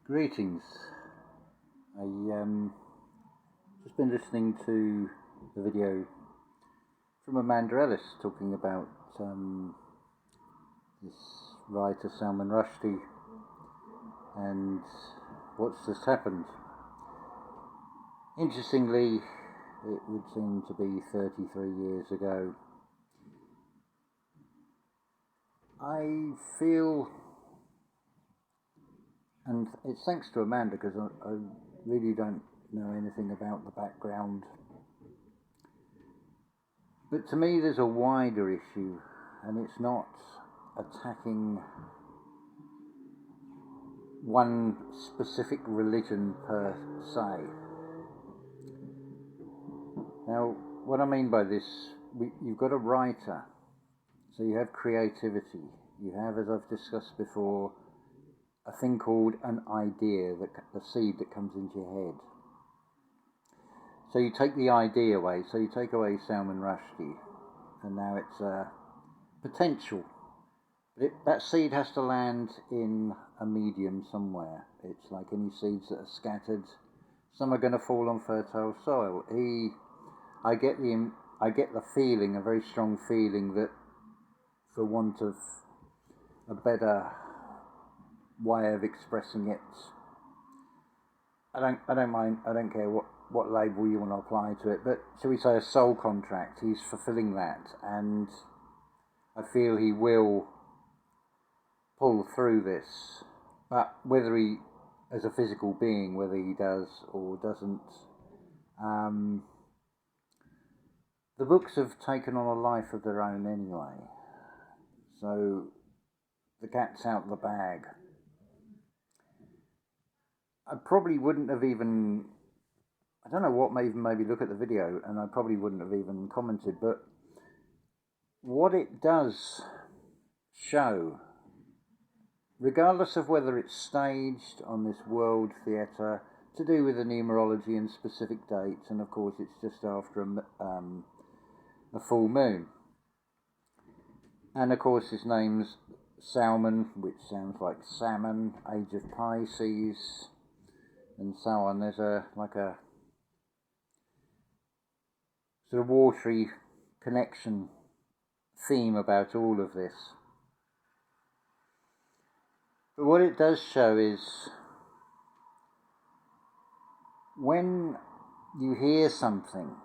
Greetings. I just been listening to the video from Amanda Ellis talking about this writer Salman Rushdie and what's just happened. Interestingly, it would seem to be 33 years ago. I feel, and it's thanks to Amanda because I really don't know anything about the background. But to me there's a wider issue, and it's not attacking one specific religion per se. Now, what I mean by this, you've got a writer, so you have creativity. You have, as I've discussed before, a thing called an idea, a seed that comes into your head. So you take the idea away, so you take away Salman Rushdie, and now it's a potential. That seed has to land in a medium somewhere. It's like any seeds that are scattered. Some are going to fall on fertile soil. I get the feeling, a very strong feeling, that for want of a better way of expressing it, I don't care what label you want to apply to it, but shall we say a soul contract, he's fulfilling that, and I feel he will pull through this. But whether he, as a physical being, whether he does or doesn't, the books have taken on a life of their own anyway, so the cat's out of the bag. I probably wouldn't have even, I don't know what made maybe look at the video, and I probably wouldn't have even commented, but what it does show, regardless of whether it's staged on this world theatre, to do with the numerology and specific dates, and of course it's just after a full moon. And of course his name's Salman, which sounds like salmon, age of Pisces, and so on. There's a sort of watery connection theme about all of this. But what it does show is when you hear something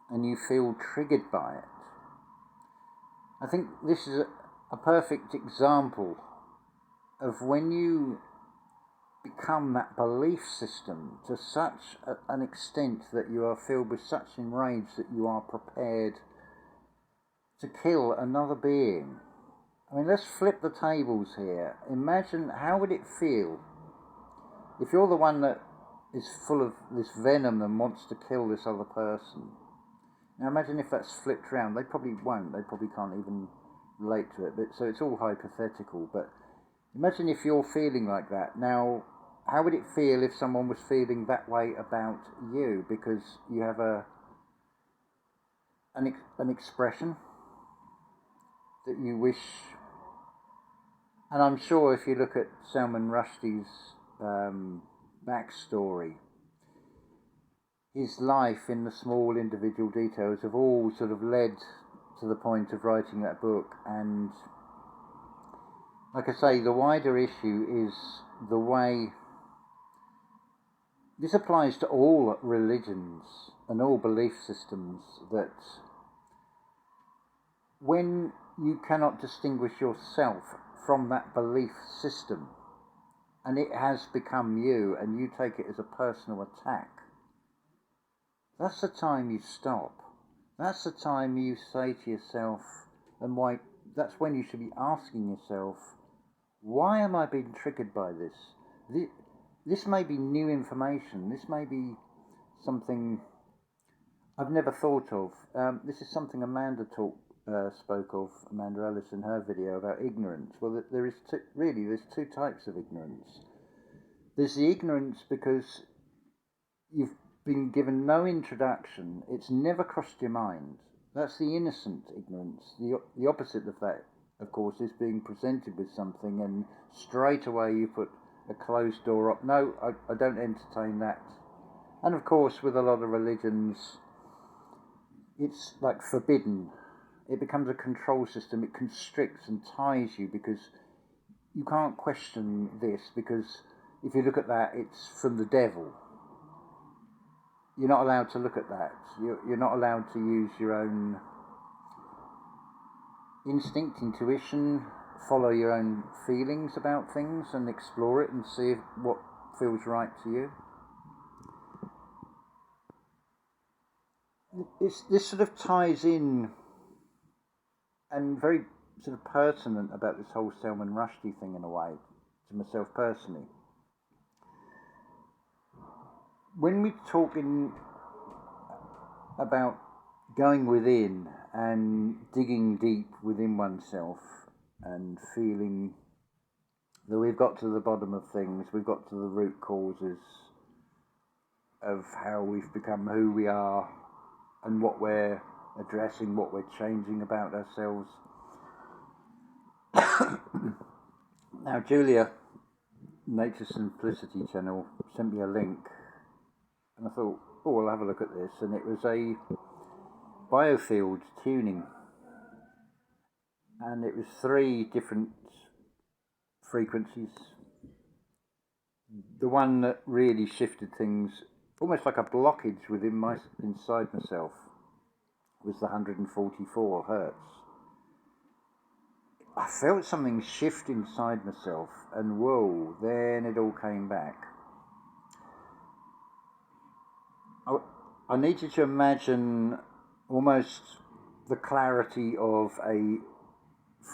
and you feel triggered by it, I think this is a perfect example of when you become that belief system to such an extent that you are filled with such enrage that you are prepared to kill another being. I mean, let's flip the tables here. Imagine, how would it feel if you're the one that is full of this venom and wants to kill this other person? Now imagine if that's flipped around. They probably won't. They probably can't even relate to it. But so it's all hypothetical. But imagine if you're feeling like that. Now, how would it feel if someone was feeling that way about you because you have an expression that you wish? And I'm sure if you look at Salman Rushdie's backstory, his life in the small individual details have all sort of led to the point of writing that book. And like I say, the wider issue is the way this applies to all religions and all belief systems, that when you cannot distinguish yourself from that belief system and it has become you and you take it as a personal attack, that's the time you stop. That's the time you say to yourself, and why, that's when you should be asking yourself, why am I being triggered by this? This may be new information. This may be something I've never thought of. This is something Amanda spoke of, Amanda Ellis, in her video about ignorance. Well, there's two types of ignorance. There's the ignorance because you've been given no introduction. It's never crossed your mind. That's the innocent ignorance. The opposite of that, of course, is being presented with something and straight away you put a closed door up. No, I don't entertain that. And of course, with a lot of religions, it's like forbidden. It becomes a control system. It constricts and ties you because you can't question this, because if you look at that, it's from the devil. You're not allowed to look at that. You're not allowed to use your own instinct, intuition, follow your own feelings about things and explore it and see what feels right to you. This sort of ties in and very sort of pertinent about this whole Salman Rushdie thing in a way, to myself personally. When we're talking about going within and digging deep within oneself and feeling that we've got to the bottom of things, we've got to the root causes of how we've become who we are and what we're addressing, what we're changing about ourselves. Now, Julia, Nature Simplicity channel, sent me a link, and I thought, oh, I'll have a look at this, and it was a biofield tuning, and it was 3 different frequencies. The one that really shifted things, almost like a blockage inside myself, was the 144 hertz. I felt something shift inside myself, and whoa, then it all came back. I need you to imagine almost the clarity of a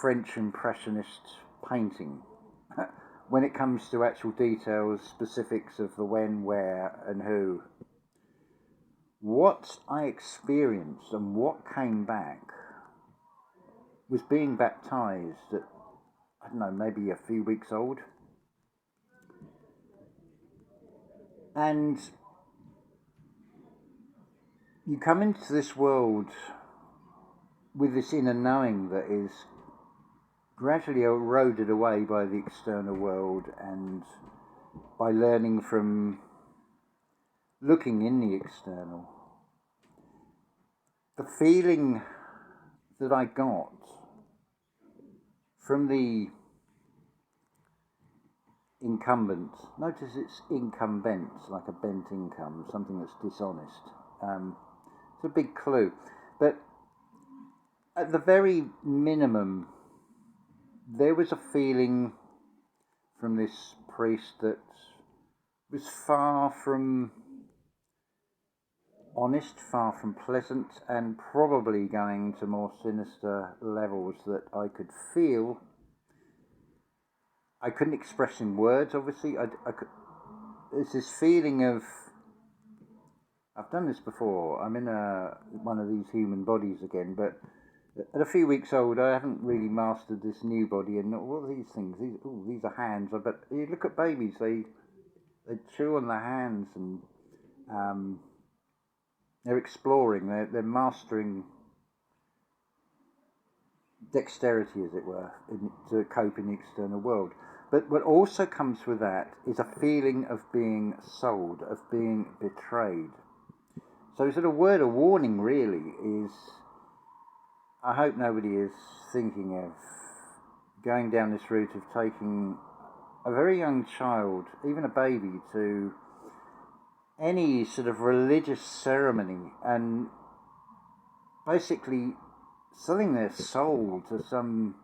French Impressionist painting when it comes to actual details, specifics of the when, where, and who. What I experienced and what came back was being baptized at, I don't know, maybe a few weeks old. And you come into this world with this inner knowing that is gradually eroded away by the external world and by learning from looking in the external. The feeling that I got from the incumbent, notice it's incumbent, like a bent income, something that's dishonest. It's a big clue. But at the very minimum, there was a feeling from this priest that was far from honest, far from pleasant, and probably going to more sinister levels that I could feel. I couldn't express in words, obviously. There's this feeling of, I've done this before, I'm in one of these human bodies again, but at a few weeks old, I haven't really mastered this new body, and what are these things? These are hands. But you look at babies, they chew on their hands, and they're exploring, they're mastering dexterity, as it were, to cope in the external world. But what also comes with that is a feeling of being sold, of being betrayed. So sort of word of warning really is, I hope nobody is thinking of going down this route of taking a very young child, even a baby, to any sort of religious ceremony and basically selling their soul to some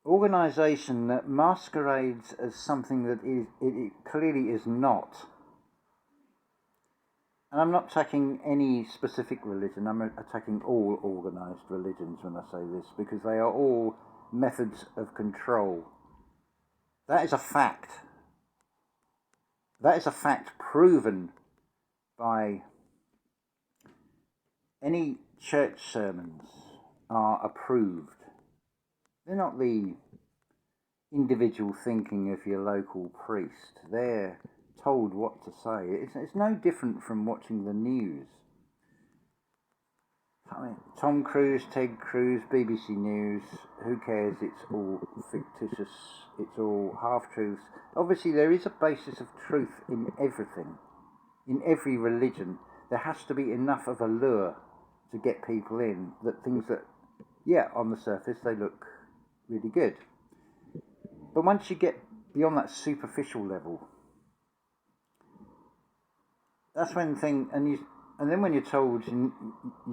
organisation that masquerades as something that it clearly is not. And I'm not attacking any specific religion, I'm attacking all organised religions when I say this, because they are all methods of control. That is a fact. That is a fact proven by any church sermons are approved. They're not the individual thinking of your local priest. They're told what to say. It's no different from watching the news. I mean, Tom Cruise, Ted Cruz, BBC News, who cares? It's all fictitious, it's all half-truths. Obviously, there is a basis of truth in everything. In every religion, there has to be enough of a lure to get people in, that things that, yeah, on the surface, they look really good. But once you get beyond that superficial level, that's when and then when you're told you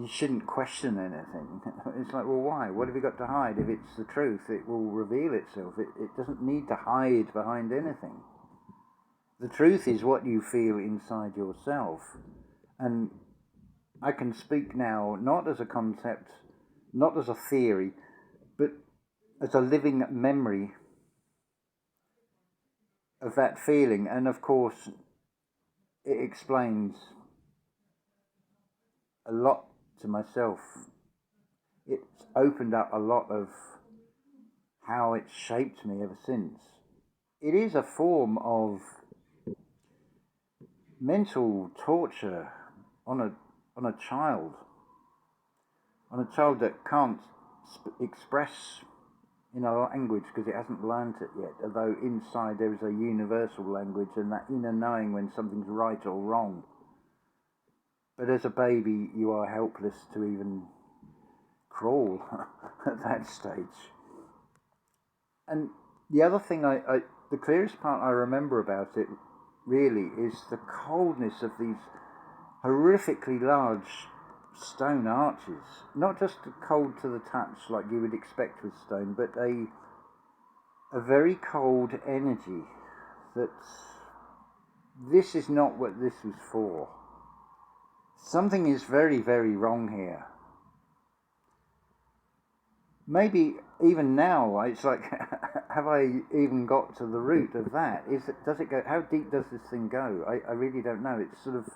shouldn't question anything, it's like, well, why? What have you got to hide? If it's the truth, it will reveal itself. It doesn't need to hide behind anything. The truth is what you feel inside yourself. And I can speak now not as a concept, not as a theory, but as a living memory of that feeling. And of course, it explains a lot to myself. It's opened up a lot of how it's shaped me ever since. It is a form of mental torture on a child, that can't express in a language because it hasn't learnt it yet, although inside there is a universal language and that inner knowing when something's right or wrong. But as a baby, you are helpless to even crawl at that stage. And the other thing, the clearest part I remember about it really is the coldness of these horrifically large stone arches. Not just cold to the touch like you would expect with stone, but a very cold energy that this is not what this was for. Something is very, very wrong here. Maybe even now, it's like, have I even got to the root of that? Does it go? How deep does this thing go? I really don't know. It's sort of,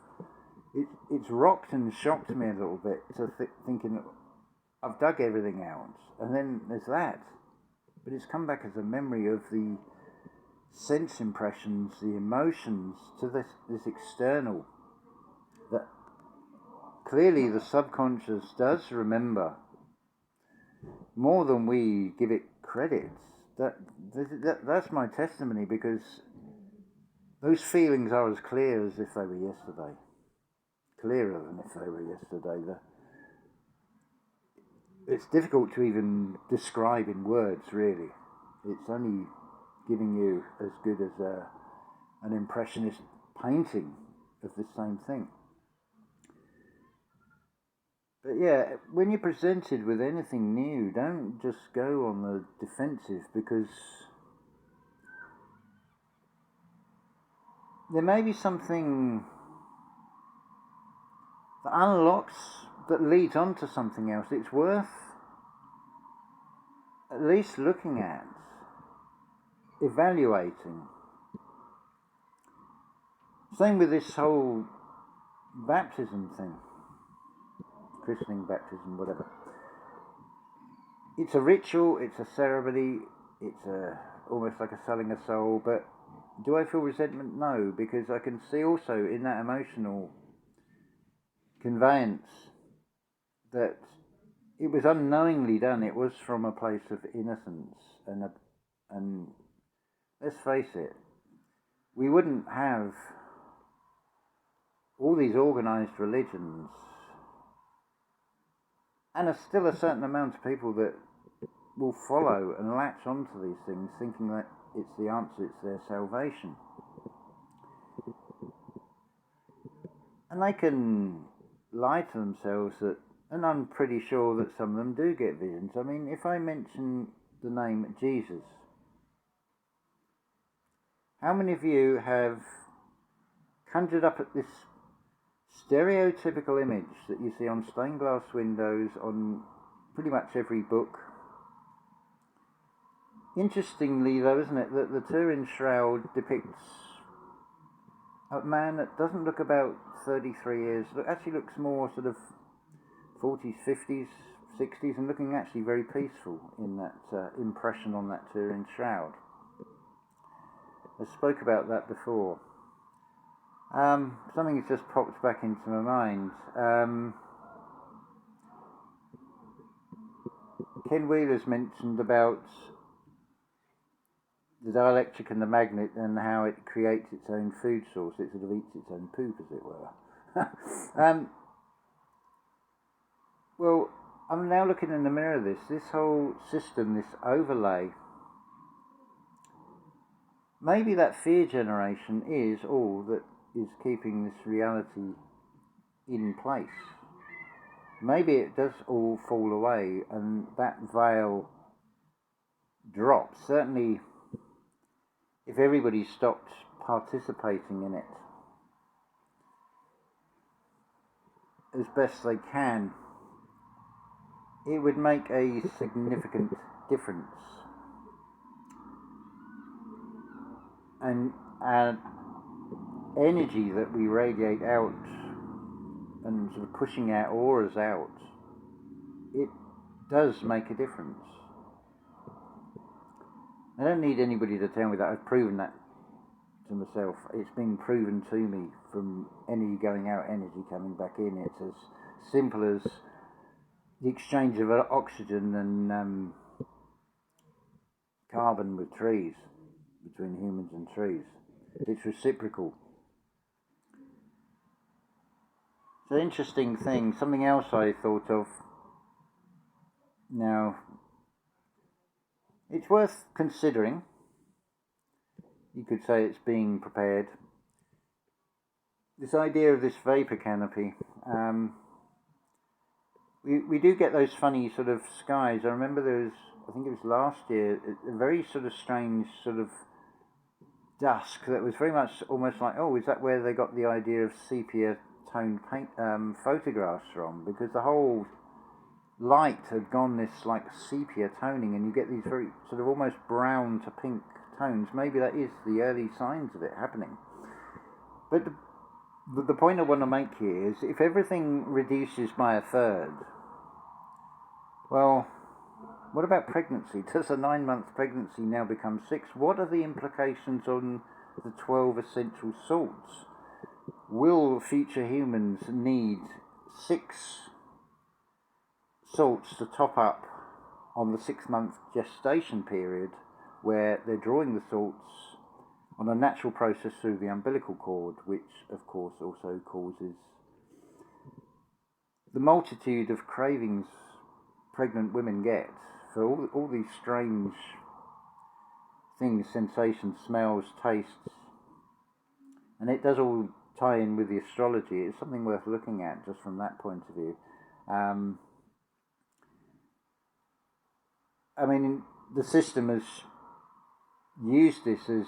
it's rocked and shocked me a little bit to thinking, I've dug everything out, and then there's that. But it's come back as a memory of the sense impressions, the emotions to this external, that clearly the subconscious does remember more than we give it credit. That's my testimony, because those feelings are as clear as if they were yesterday. Clearer than if they were yesterday. It's difficult to even describe in words, really. It's only giving you as good as an impressionist painting of the same thing. But yeah, when you're presented with anything new, don't just go on the defensive, because there may be something that unlocks, that leads on to something else. It's worth at least looking at, evaluating. Same with this whole baptism thing. Christening, baptism, whatever. It's a ritual, it's a ceremony, it's almost like a selling a soul, but do I feel resentment? No, because I can see also in that emotional conveyance that it was unknowingly done. It was from a place of innocence, and let's face it, we wouldn't have all these organised religions, and there's still a certain amount of people that will follow and latch onto these things thinking that it's the answer, it's their salvation. And they can lie to themselves that, and I'm pretty sure that some of them do get visions. I mean, if I mention the name Jesus, how many of you have conjured up at this stereotypical image that you see on stained glass windows on pretty much every book? Interestingly though, isn't it, that the Turin Shroud depicts a man that doesn't look about 33 years, actually looks more sort of 40s, 50s, 60s, and looking actually very peaceful in that impression on that Turin Shroud. I spoke about that before. Something has just popped back into my mind. Ken Wheeler's mentioned about the dielectric and the magnet and how it creates its own food source. It sort of eats its own poop, as it were. Well, I'm now looking in the mirror of this whole system, this overlay. Maybe that fear generation is all that is keeping this reality in place. Maybe it does all fall away and that veil drops. Certainly, if everybody stopped participating in it as best they can, it would make a significant difference. And our energy that we radiate out and sort of pushing our auras out, it does make a difference. I don't need anybody to tell me that. I've proven that to myself. It's been proven to me from any going out energy coming back in. It's as simple as the exchange of oxygen and carbon with trees, between humans and trees. It's reciprocal. It's an interesting thing. Something else I thought of. Now, it's worth considering. You could say it's being prepared. This idea of this vapor canopy. We do get those funny sort of skies. I remember there was, I think it was last year, a very sort of strange sort of dusk that was very much almost like, oh, is that where they got the idea of sepia toned paint photographs from? Because the whole light had gone this like sepia toning, and you get these very sort of almost brown to pink tones. Maybe that is the early signs of it happening. But the point I want to make here is, if everything reduces by a third, well, what about pregnancy? Does a 9-month pregnancy now become 6? What are the implications on the 12 essential salts? Will future humans need 6 salts to top up on the 6-month gestation period, where they're drawing the salts on a natural process through the umbilical cord, which of course also causes the multitude of cravings pregnant women get for all these strange things, sensations, smells, tastes. And it does all tie in with the astrology. It's something worth looking at just from that point of view. I mean, the system has used this as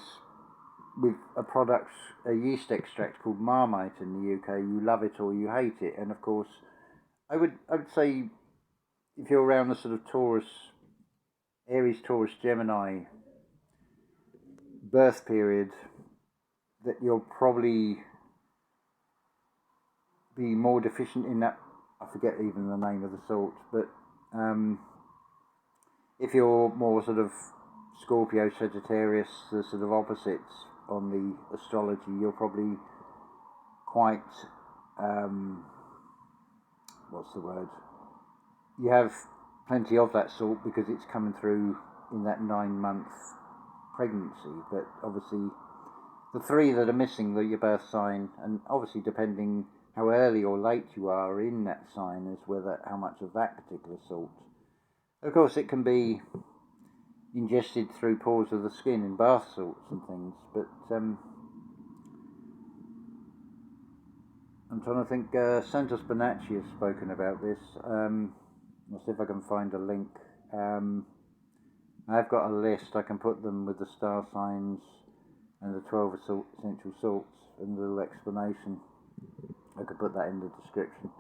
with a product, a yeast extract called Marmite in the UK. You love it or you hate it. And of course, I would say, if you're around the sort of Taurus, Aries, Taurus, Gemini birth period, that you'll probably be more deficient in that. I forget even the name of the salt, but if you're more sort of Scorpio, Sagittarius, the sort of opposites on the astrology, you're probably quite, what's the word? You have plenty of that salt because it's coming through in that 9-month pregnancy. But obviously, the 3 that are missing, your birth sign, and obviously depending how early or late you are in that sign, is how much of that particular salt. Of course, it can be ingested through pores of the skin in bath salts and things, but I'm trying to think. Santos Bonacci has spoken about this. I'll see if I can find a link. I've got a list. I can put them with the star signs and the 12 essential salts and a little explanation. I could put that in the description.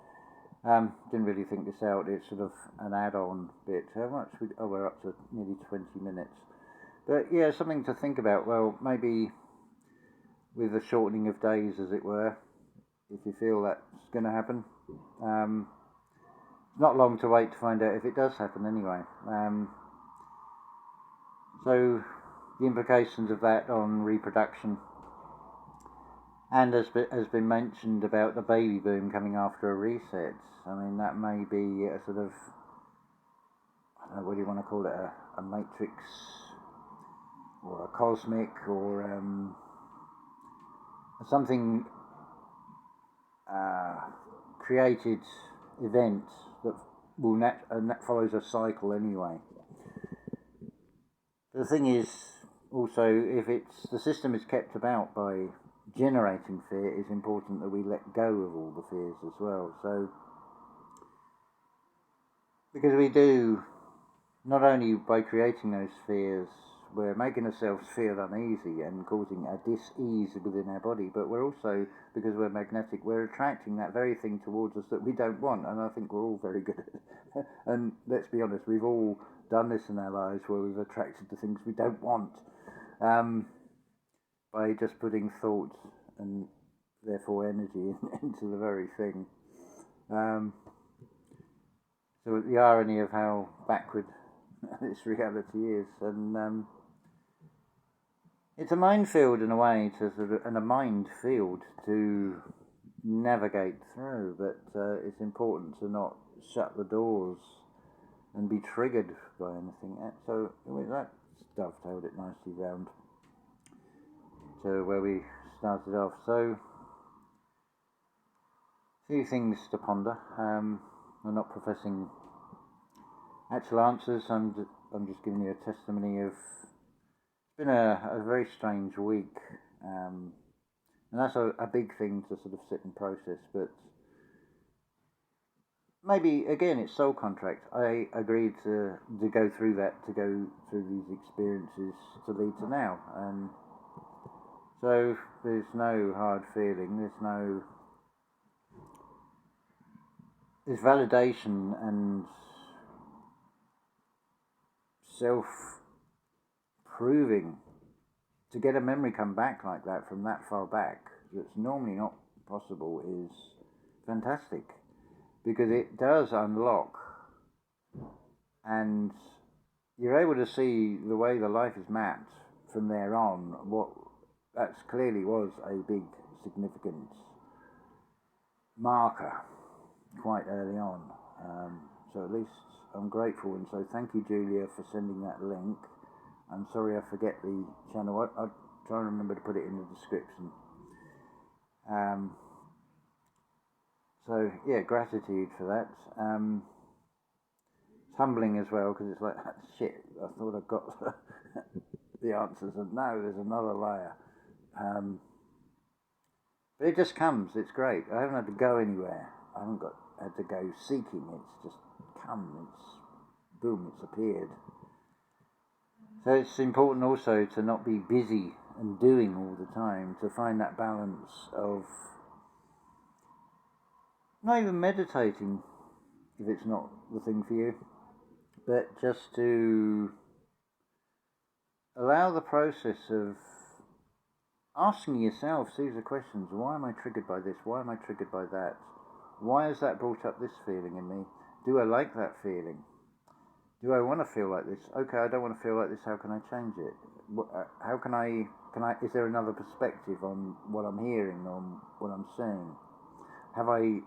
Didn't really think this out. It's sort of an add-on bit. How much? We're up to nearly 20 minutes. But yeah, something to think about. Well, maybe with the shortening of days, as it were, if you feel that's going to happen. Not long to wait to find out if it does happen anyway. So the implications of that on reproduction, and as has been mentioned about the baby boom coming after a reset. I mean, that may be a sort of, I what do you want to call it, a matrix or a cosmic or something created event that will and that follows a cycle anyway. The thing is also, if the system is kept about by generating fear, it's important that we let go of all the fears as well. So, because we do, not only by creating those fears, we're making ourselves feel uneasy and causing a dis-ease within our body, but we're also, because we're magnetic, we're attracting that very thing towards us that we don't want, and I think we're all very good at it. And let's be honest, we've all done this in our lives where we've attracted the things we don't want by just putting thought and therefore energy into the very thing. So the irony of how backward this reality is, and it's a minefield in a way, and a mind field to navigate through. But it's important to not shut the doors and be triggered by anything. So that dovetailed it nicely round to where we started off. So a few things to ponder. I'm not professing actual answers. I'm just giving you a testimony of. It's been a very strange week, and that's a big thing to sort of sit and process. But maybe again, it's soul contract. I agreed to go through that, to go through these experiences to lead to now, and so there's no hard feeling. There's validation and self-proving. To get a memory come back like that from that far back, that's normally not possible, is fantastic, because it does unlock, and you're able to see the way the life is mapped from there on. What that clearly was a big significant marker quite early on. So at least I'm grateful, and so thank you, Julia, for sending that link. I'm sorry I forget the channel. I'll try and remember to put it in the description. So yeah, gratitude for that. It's humbling as well, because it's like, shit, I thought I got the answers, and no, there's another layer. But it just comes. It's great. I haven't had to go anywhere. I haven't had to go seeking. It's just come. It's boom. It's appeared. So it's important also to not be busy and doing all the time, to find that balance of not even meditating if it's not the thing for you, but just to allow the process of asking yourself series of questions. Why am I triggered by this? Why am I triggered by that? Why has that brought up this feeling in me? Do I like that feeling? Do I want to feel like this? Okay, I don't want to feel like this. How can I change it? How can I, is there another perspective on what I'm hearing, on what I'm seeing? Have I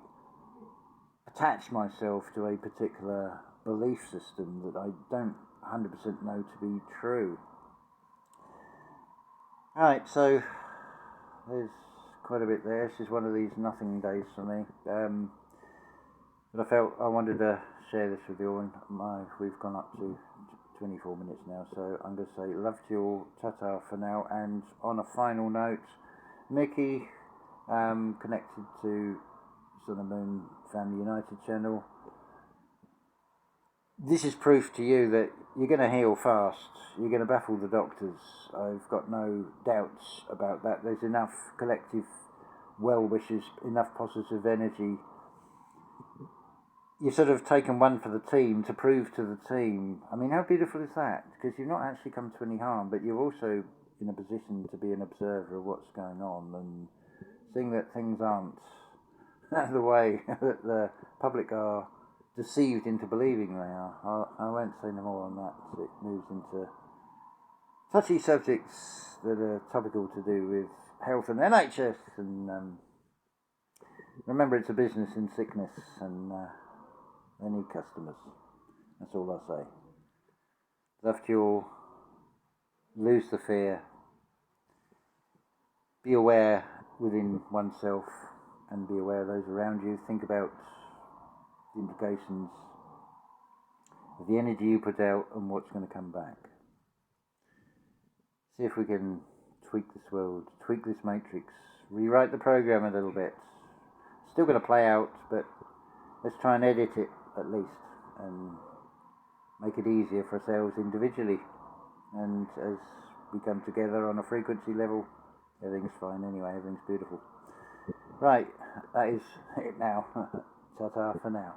attached myself to a particular belief system that I don't 100% know to be true? Alright, so there's quite a bit there. This is one of these nothing days for me. But I felt I wanted to share this with you all. We've gone up to 24 minutes now, so I'm going to say love to you all, ta-ta for now. And on a final note, Mickey, connected to Sun and Moon Family United channel. This is proof to you that you're going to heal fast. You're going to baffle the doctors. I've got no doubts about that. There's enough collective well wishes, enough positive energy. You've sort of taken one for the team to prove to the team. I mean, how beautiful is that? Because you've not actually come to any harm, but you're also in a position to be an observer of what's going on and seeing that things aren't the way that the public are deceived into believing they are. I won't say no more on that. It moves into touchy subjects that are topical to do with health and NHS, and remember, it's a business in sickness, and they need customers. That's all I say. Love Fuel, lose the fear, be aware within oneself and be aware of those around you. Think about the implications of the energy you put out and what's going to come back. See if we can tweak this world, tweak this matrix, rewrite the program a little bit. Still going to play out, but let's try and edit it at least and make it easier for ourselves individually. And as we come together on a frequency level, everything's fine anyway, everything's beautiful. Right, that is it now. Ta-ta for now.